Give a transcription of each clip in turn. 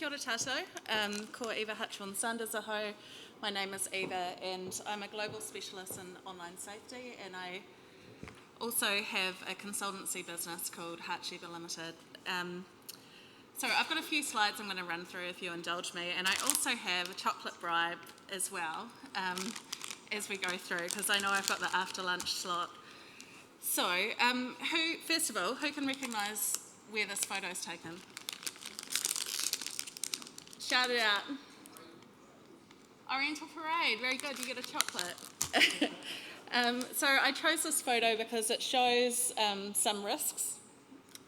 Kia ora tātou, ko Eva Hartshorn-Sanders aho. My name is Eva and I'm a global specialist in online safety, and I also have a consultancy business called Hartshorn Limited. So I've got a few slides I'm going to run through if you indulge me, and I also have a chocolate bribe as well as we go through, because I know I've got the after lunch slot. So first of all, who can recognise where this photo is taken? Shout it out. Oriental Parade, very good, you get a chocolate. So I chose this photo because it shows some risks.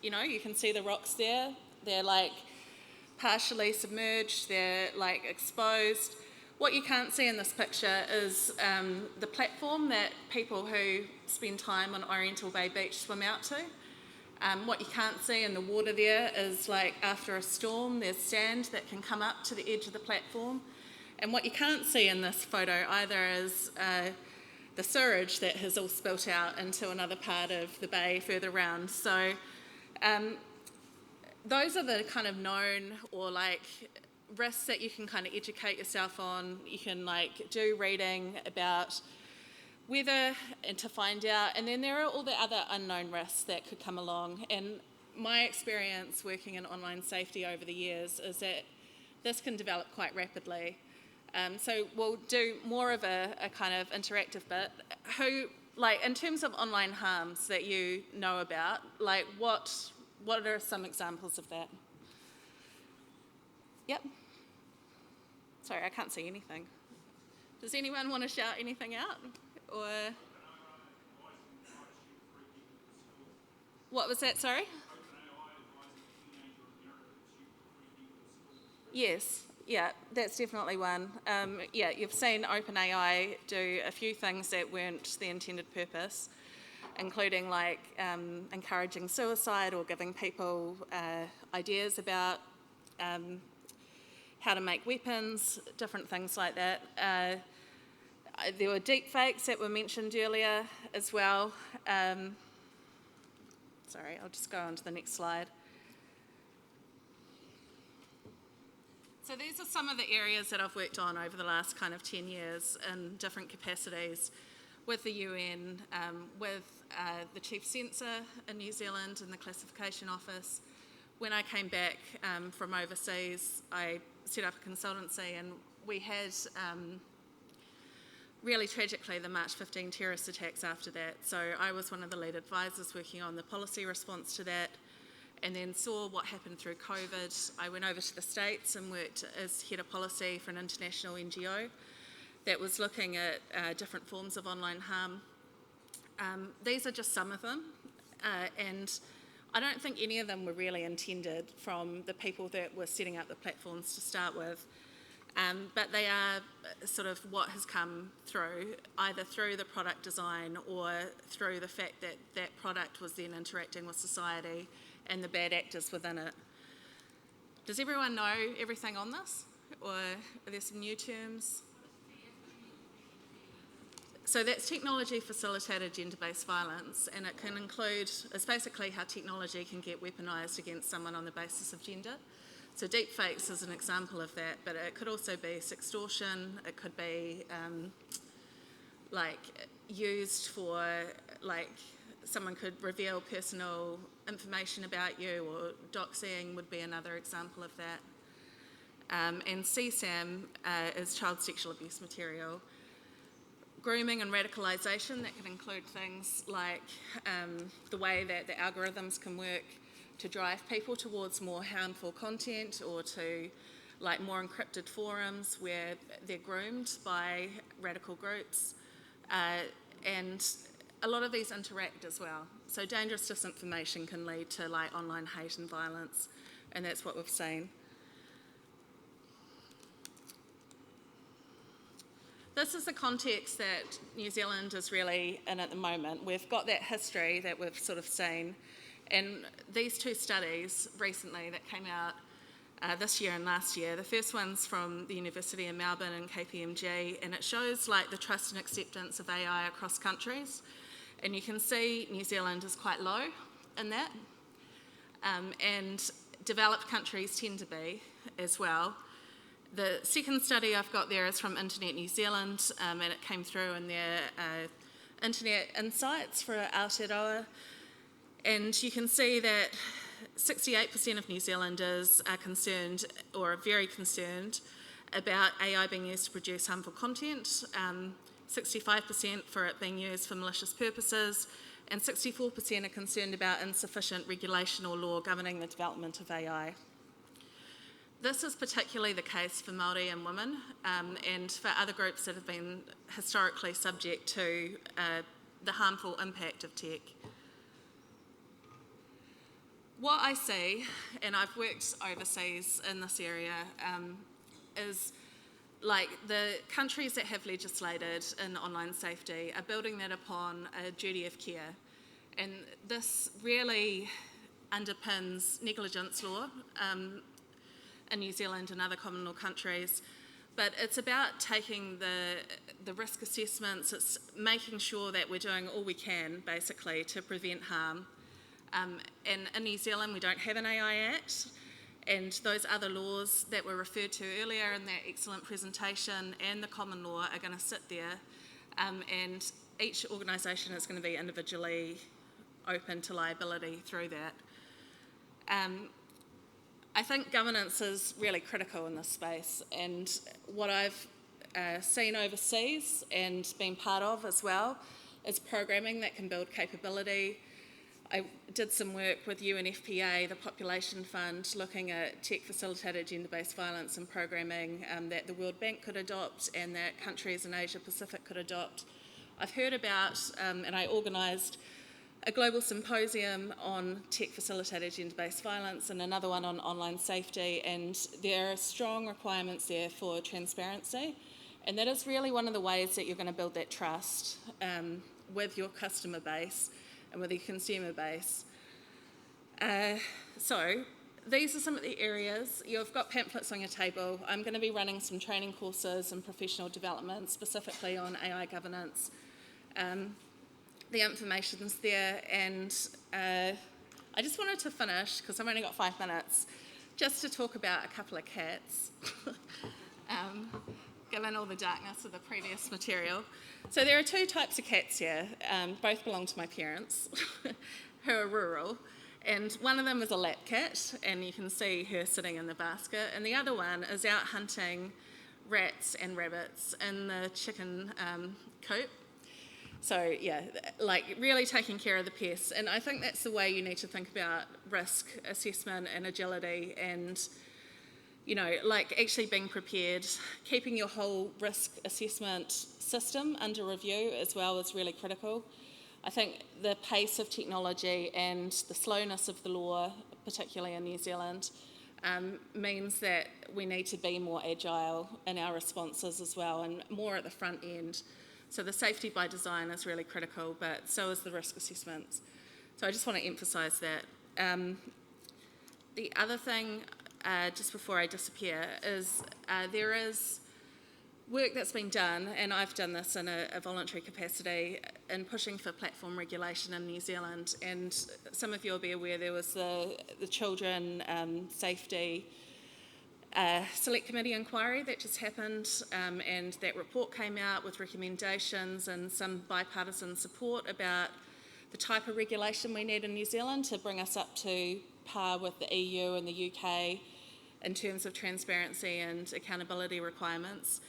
You know, you can see the rocks there. They're like partially submerged, they're like exposed. What you can't see in this picture is the platform that people who spend time on Oriental Bay Beach swim out to. What you can't see in the water there is, like, after a storm, there's sand that can come up to the edge of the platform. And what you can't see in this photo either is the sewage that has all spilt out into another part of the bay further around. So those are the kind of known or like risks that you can kind of educate yourself on. You can like do reading about weather and to find out, and then there are all the other unknown risks that could come along. And my experience working in online safety over the years is that this can develop quite rapidly. So we'll do more of a kind of interactive bit. Who, like, in terms of online harms that you know about, like what are some examples of that? Yep. Sorry, I can't see anything. Does anyone want to shout anything out? Or what was that, sorry? Yes, yeah, that's definitely one. Yeah, you've seen OpenAI do a few things that weren't the intended purpose, including like encouraging suicide or giving people ideas about how to make weapons, different things like that. There were deep fakes that were mentioned earlier as well. Sorry, I'll just go on to the next slide. So these are some of the areas that I've worked on over the last kind of 10 years in different capacities with the UN, with the Chief Censor in New Zealand in the Classification Office. When I came back from overseas, I set up a consultancy, and we had really tragically the March 15 terrorist attacks after that. So I was one of the lead advisors working on the policy response to that, and then saw what happened through COVID. I went over to the States and worked as head of policy for an international NGO that was looking at different forms of online harm. These are just some of them, and I don't think any of them were really intended from the people that were setting up the platforms to start with. But they are sort of what has come through, either through the product design or through the fact that that product was then interacting with society and the bad actors within it. Does everyone know everything on this? Or are there some new terms? So that's technology facilitated gender-based violence, and it can include, it's basically how technology can get weaponised against someone on the basis of gender. So deepfakes is an example of that, but it could also be sextortion. It could be like used for, like, someone could reveal personal information about you, or doxing would be another example of that. And CSAM is child sexual abuse material. Grooming and radicalisation, that can include things like the way that the algorithms can work to drive people towards more harmful content, or to like more encrypted forums where they're groomed by radical groups. And a lot of these interact as well. So dangerous disinformation can lead to like online hate and violence, and that's what we've seen. This is the context that New Zealand is really in at the moment. We've got that history that we've sort of seen. And these two studies recently that came out this year and last year, the first one's from the University of Melbourne and KPMG, and it shows like the trust and acceptance of AI across countries. And you can see New Zealand is quite low in that. And developed countries tend to be as well. The second study I've got there is from Internet New Zealand, and it came through in their Internet Insights for Aotearoa. And you can see that 68% of New Zealanders are concerned, or are very concerned, about AI being used to produce harmful content, 65% for it being used for malicious purposes, and 64% are concerned about insufficient regulation or law governing the development of AI. This is particularly the case for Māori and women, and for other groups that have been historically subject to the harmful impact of tech. What I see, and I've worked overseas in this area, is like the countries that have legislated in online safety are building that upon a duty of care. And this really underpins negligence law in New Zealand and other common law countries. But it's about taking the risk assessments, it's making sure that we're doing all we can, basically, to prevent harm. And in New Zealand, we don't have an AI Act, and those other laws that were referred to earlier in that excellent presentation and the common law are going to sit there, and each organisation is going to be individually open to liability through that. I think governance is really critical in this space, and what I've seen overseas and been part of as well is programming that can build capability. I did some work with UNFPA, the Population Fund, looking at tech-facilitated gender-based violence and programming that the World Bank could adopt and that countries in Asia Pacific could adopt. I've heard about, and I organised a global symposium on tech-facilitated gender-based violence and another one on online safety, and there are strong requirements there for transparency, and that is really one of the ways that you're going to build that trust with your customer base and with your consumer base. So these are some of the areas. You've got pamphlets on your table. I'm going to be running some training courses and professional development specifically on AI governance. The information's there, and I just wanted to finish, because I've only got 5 minutes, just to talk about a couple of cats, given all the darkness of the previous material. So there are 2 types of cats here, both belong to my parents, who are rural, and one of them is a lap cat, and you can see her sitting in the basket, and the other one is out hunting rats and rabbits in the chicken coop. So yeah, like really taking care of the pests, and I think that's the way you need to think about risk assessment and agility, and you know, like actually being prepared. Keeping your whole risk assessment system under review as well is really critical. I think the pace of technology and the slowness of the law, particularly in New Zealand, means that we need to be more agile in our responses as well, and more at the front end. So the safety by design is really critical, but so is the risk assessments. So I just want to emphasise that. The other thing, just before I disappear, is there is work that's been done, and I've done this in a voluntary capacity, in pushing for platform regulation in New Zealand. And some of you will be aware there was the Children Safety Select Committee inquiry that just happened, and that report came out with recommendations and some bipartisan support about the type of regulation we need in New Zealand to bring us up to par with the EU and the UK in terms of transparency and accountability requirements.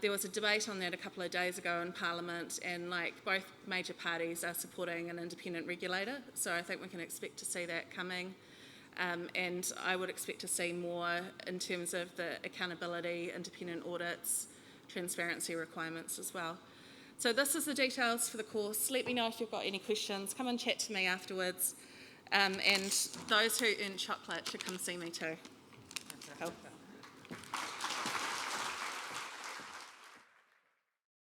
There was a debate on that a couple of days ago in Parliament, and like both major parties are supporting an independent regulator, so I think we can expect to see that coming. And I would expect to see more in terms of the accountability, independent audits, transparency requirements as well. So this is the details for the course. Let me know if you've got any questions. Come and chat to me afterwards. And those who earn chocolate should come see me too. Cool.